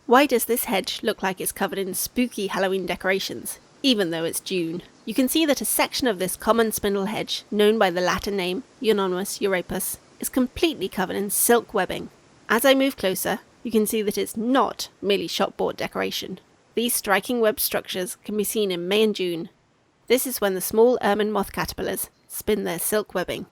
Why does this hedge look like it's covered in spooky Halloween decorations, even though it's June? You can see that a section of this common spindle hedge, known by the Latin name Euonymus europaeus, is completely covered in silk webbing. As I move closer, you can see that it's not merely shopboard decoration. These striking web structures can be seen in May and June. This is when the small ermine moth caterpillars spin their silk webbing.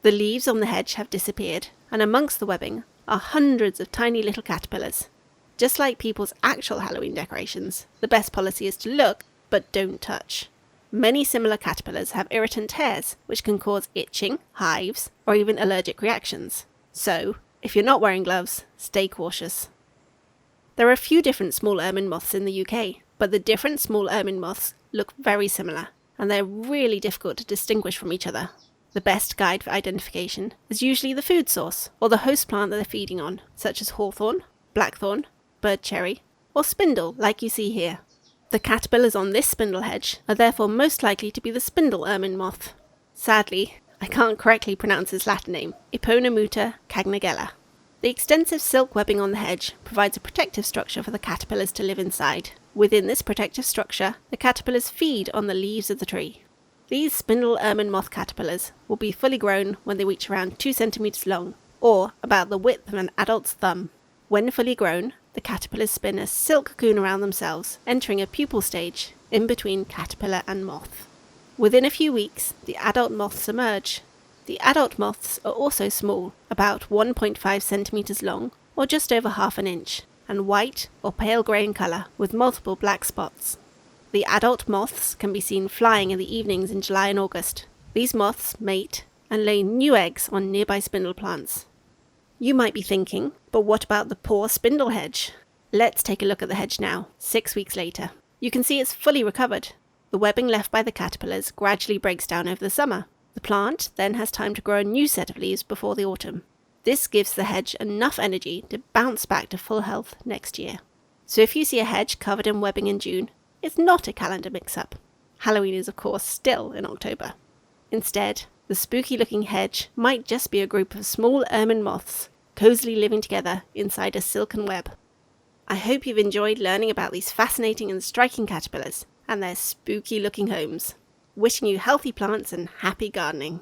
The leaves on the hedge have disappeared, and amongst the webbing are hundreds of tiny little caterpillars. Just like people's actual Halloween decorations, the best policy is to look, but don't touch. Many similar caterpillars have irritant hairs, which can cause itching, hives, or even allergic reactions. So, if you're not wearing gloves, stay cautious. There are a few different small ermine moths in the UK, but the different small ermine moths look very similar, and they're really difficult to distinguish from each other. The best guide for identification is usually the food source, or the host plant that they're feeding on, such as hawthorn, blackthorn, bird cherry, or spindle like you see here. The caterpillars on this spindle hedge are therefore most likely to be the Spindle Ermine Moth. Sadly, I can't correctly pronounce its Latin name, Yponomeuta cagnagella. The extensive silk webbing on the hedge provides a protective structure for the caterpillars to live inside. Within this protective structure, the caterpillars feed on the leaves of the tree. These Spindle Ermine Moth caterpillars will be fully grown when they reach around 2 centimeters long, or about the width of an adult's thumb. When fully grown, the caterpillars spin a silk cocoon around themselves, entering a pupal stage in between caterpillar and moth. Within a few weeks, the adult moths emerge. The adult moths are also small, about 1.5 centimeters long, or just over half an inch, and white or pale grey in colour with multiple black spots. The adult moths can be seen flying in the evenings in July and August. These moths mate and lay new eggs on nearby spindle plants. You might be thinking, but what about the poor spindle hedge? Let's take a look at the hedge now, 6 weeks later. You can see it's fully recovered. The webbing left by the caterpillars gradually breaks down over the summer. The plant then has time to grow a new set of leaves before the autumn. This gives the hedge enough energy to bounce back to full health next year. So if you see a hedge covered in webbing in June, it's not a calendar mix-up. Halloween is of course still in October. Instead, the spooky-looking hedge might just be a group of small ermine moths cosily living together inside a silken web. I hope you've enjoyed learning about these fascinating and striking caterpillars and their spooky-looking homes. Wishing you healthy plants and happy gardening.